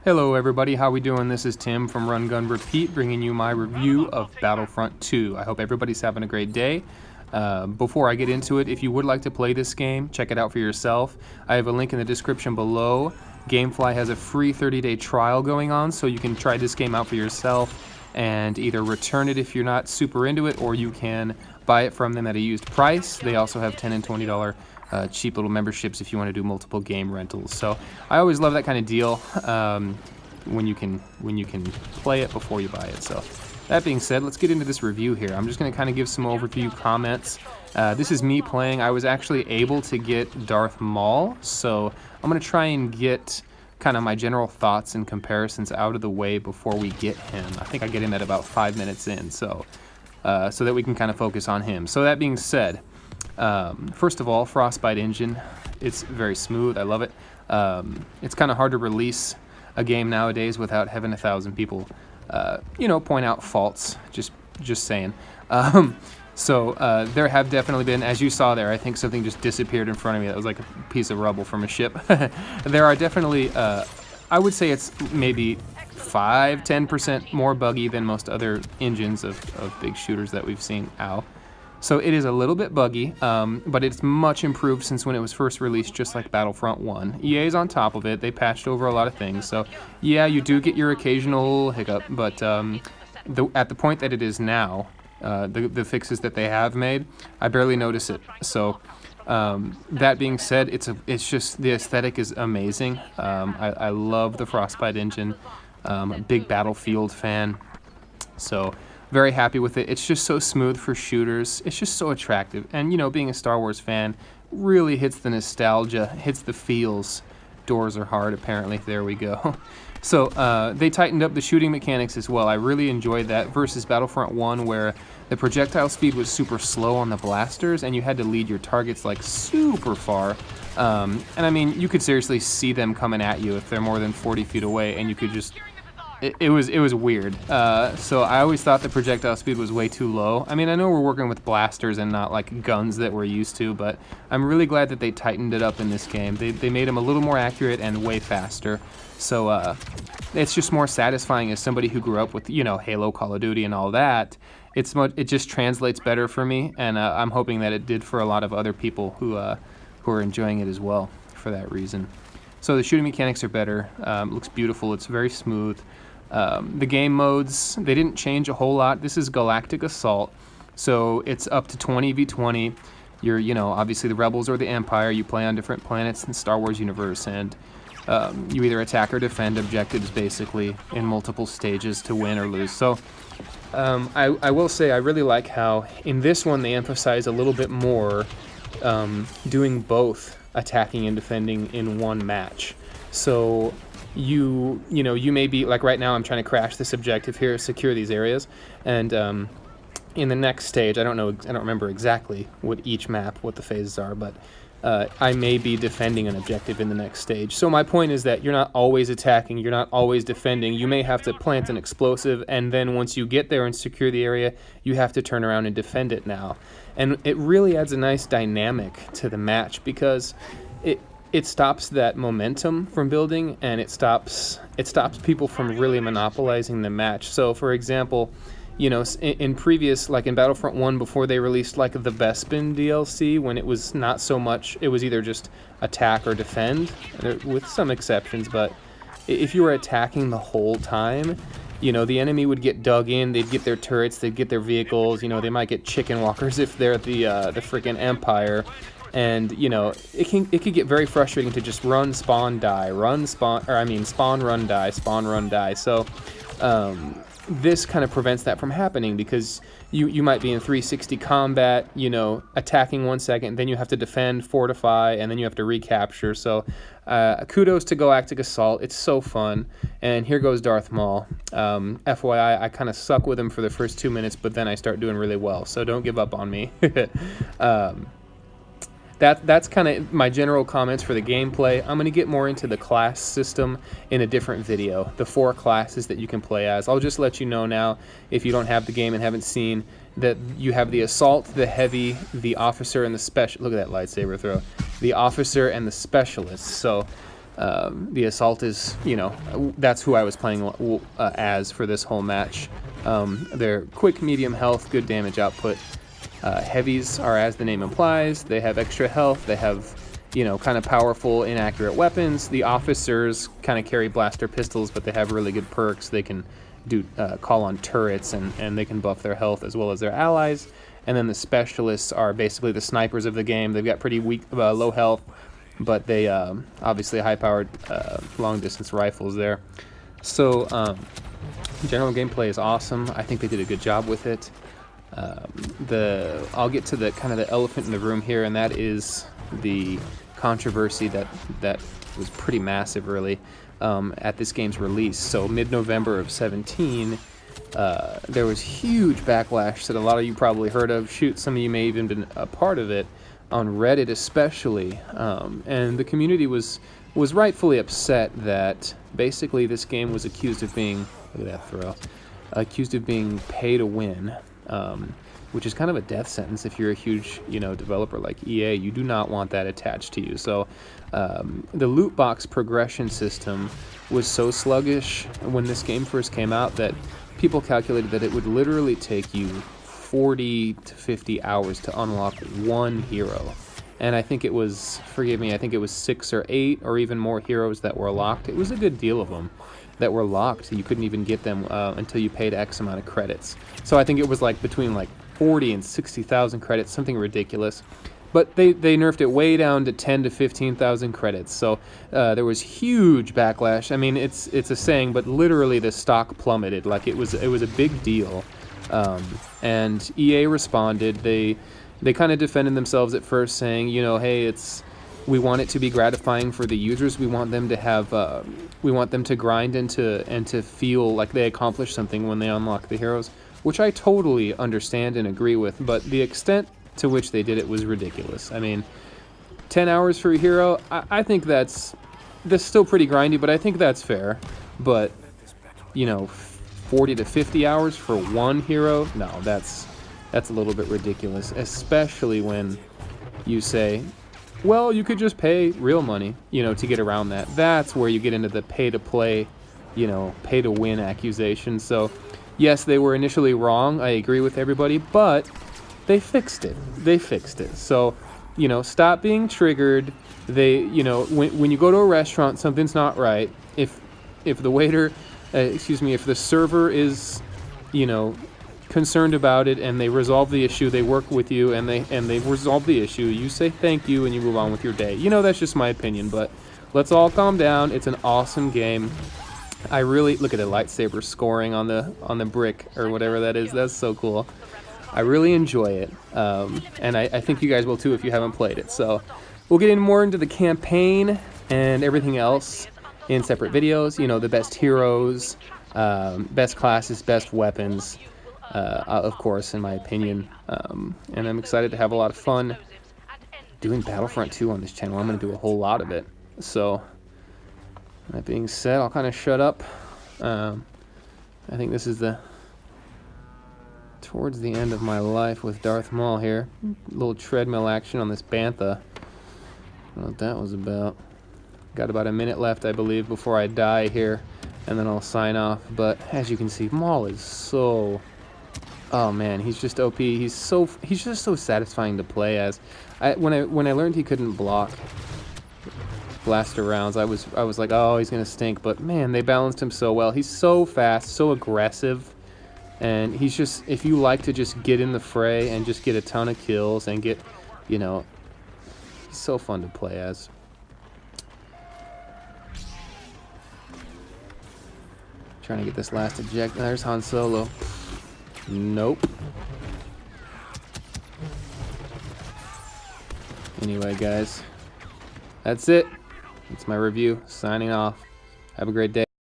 Hello everybody, how we doing? This is Tim from Run Gun Repeat bringing you my review of Battlefront 2. I hope everybody's having a great day. Before I get into it, if you would like to play this game, check it out for yourself. I have a link in the description below. Gamefly has a free 30-day trial going on, so you can try this game out for yourself and either return it if you're not super into it, or you can buy it from them at a used price. They also have $10 and $20 cheap little memberships if you want to do multiple game rentals. So I always love that kind of deal when you can play it before you buy it. So that being said, let's get into this review here. I'm just going to kind of give some overview comments. This is me playing. I was actually able to get Darth Maul, so I'm going to try and get kind of my general thoughts and comparisons out of the way before we get him. I think I get him at about 5 minutes in, so that we can kind of focus on him. So that being said, first of all, Frostbite engine, it's very smooth. I love it. It's kind of hard to release a game nowadays without having 1,000 people, point out faults. Just saying. So there have definitely been, as you saw there, I think something just disappeared in front of me. That was like a piece of rubble from a ship. There are definitely, I would say it's maybe 5-10% more buggy than most other engines of big shooters that we've seen. So it is a little bit buggy, but it's much improved since when it was first released, just like Battlefront 1. EA's on top of it. They patched over a lot of things. So yeah, you do get your occasional hiccup, but at the point that it is now, the fixes that they have made, I barely notice it. So that being said, it's just the aesthetic is amazing. I love the Frostbite engine. I'm a big Battlefield fan. So very happy with it. It's just so smooth for shooters. It's just so attractive. And, being a Star Wars fan really hits the nostalgia, hits the feels. Doors are hard, apparently. There we go. So they tightened up the shooting mechanics as well. I really enjoyed that versus Battlefront 1, where the projectile speed was super slow on the blasters, and you had to lead your targets like super far. And I mean, you could seriously see them coming at you if they're more than 40 feet away, and you could just... It was weird. So I always thought the projectile speed was way too low. I mean, I know we're working with blasters and not like guns that we're used to, but I'm really glad that they tightened it up in this game. They made them a little more accurate and way faster. So it's just more satisfying as somebody who grew up with, Halo, Call of Duty, and all that. It just translates better for me, and I'm hoping that it did for a lot of other people who are enjoying it as well for that reason. So the shooting mechanics are better. Looks beautiful. It's very smooth. The game modes, they didn't change a whole lot. This is Galactic Assault, so it's up to 20v20. You're, obviously the Rebels or the Empire. You play on different planets in the Star Wars universe, and you either attack or defend objectives, basically, in multiple stages to win or lose. So I will say I really like how in this one they emphasize a little bit more doing both attacking and defending in one match. So you may be like, right now I'm trying to crash this objective here, secure these areas, and in the next stage, I don't remember exactly what the phases are, but I may be defending an objective in the next stage. So my point is that you're not always attacking, you're not always defending. You may have to plant an explosive, and then once you get there and secure the area, you have to turn around and defend it now. And it really adds a nice dynamic to the match, because it stops that momentum from building, and it stops people from really monopolizing the match. So for example, in previous, like in Battlefront 1, before they released like the Bespin DLC, when it was not so much, it was either just attack or defend, with some exceptions, but if you were attacking the whole time, the enemy would get dug in, they'd get their turrets, they'd get their vehicles, they might get chicken walkers if they're the freaking Empire. And it could get very frustrating to just run, spawn, die, spawn, run, die, spawn, run, die. So this kind of prevents that from happening, because you might be in 360 combat, attacking 1 second, then you have to defend, fortify, and then you have to recapture. So kudos to Galactic Assault. It's so fun. And here goes Darth Maul. FYI, I kind of suck with him for the first 2 minutes, but then I start doing really well. So don't give up on me. That's kind of my general comments for the gameplay. I'm going to get more into the class system in a different video, the 4 classes that you can play as. I'll just let you know now, if you don't have the game and haven't seen, that you have the Assault, the Heavy, the Officer, and the Special. Look at that lightsaber throw. The Officer and the Specialist. So The assault is, you know, that's who I was playing as for this whole match. They're quick, medium health, good damage output. Heavies are, as the name implies, they have extra health, they have, you know, kind of powerful, inaccurate weapons. The officers kind of carry blaster pistols, but they have really good perks. They can do call on turrets, and they can buff their health as well as their allies. And then the specialists are basically the snipers of the game. They've got pretty weak, low health, but they obviously high-powered long-distance rifles there. So general gameplay is awesome. I think they did a good job with it. I'll get to the kind of the elephant in the room here, and that is the controversy that was pretty massive, really, at this game's release. So mid-November of 17, there was huge backlash that a lot of you probably heard of. Shoot, some of you may even been a part of it, on Reddit especially. And the community was rightfully upset that basically this game was accused of being, look at that throw, accused of being pay to win. Which is kind of a death sentence if you're a huge, you know, developer like EA. You do not want that attached to you. So the loot box progression system was so sluggish when this game first came out that people calculated that it would literally take you 40 to 50 hours to unlock one hero. And I think it was, forgive me, I think it was 6 or 8 or even more heroes that were locked. It was a good deal of them that were locked. You couldn't even get them until you paid X amount of credits. So I think it was like between like 40 and 60,000 credits, something ridiculous. But they nerfed it way down to 10 to 15,000 credits. So there was huge backlash. I mean, it's a saying, but literally the stock plummeted. Like it was a big deal. And EA responded. They kind of defended themselves at first, saying, you know, hey, we want it to be gratifying for the users. We want them to have, we want them to grind and to feel like they accomplished something when they unlock the heroes, which I totally understand and agree with. But the extent to which they did it was ridiculous. I mean, 10 hours for a hero, I think that's still pretty grindy, but I think that's fair. But, you know, 40 to 50 hours for one hero, no, that's a little bit ridiculous, especially when you say, well, you could just pay real money, you know, to get around that. That's where you get into the pay-to-play, you know, pay-to-win accusations. So, yes, they were initially wrong. I agree with everybody, but they fixed it. They fixed it. So, you know, stop being triggered. You know, when you go to a restaurant, something's not right. If the waiter, if the server is, you know, concerned about it and they resolve the issue, they work with you and they resolve the issue, you say thank you and you move on with your day. You know, that's just my opinion, but let's all calm down. It's an awesome game. I really look at the lightsaber scoring on the brick or whatever that is. That's so cool. I really enjoy it, and I think you guys will too if you haven't played it. So we'll get in more into the campaign and everything else in separate videos. You know, the best heroes, best classes, best weapons, of course, in my opinion. And I'm excited to have a lot of fun doing Battlefront 2 on this channel. I'm going to do a whole lot of it. So that being said, I'll kind of shut up. I think this is towards the end of my life with Darth Maul here. A little treadmill action on this Bantha. I don't know what that was about. Got about a minute left, I believe, before I die here, and then I'll sign off. But as you can see, Maul is so... oh man, he's just OP. He's just so satisfying to play as. When I learned he couldn't block blaster rounds, I was like, oh, he's gonna stink. But man, they balanced him so well. He's so fast, so aggressive. And he's just, if you like to just get in the fray and just get a ton of kills and get, you know, he's so fun to play as. Trying to get this last eject. There's Han Solo. Nope. Anyway, guys, that's it. That's my review. Signing off. Have a great day.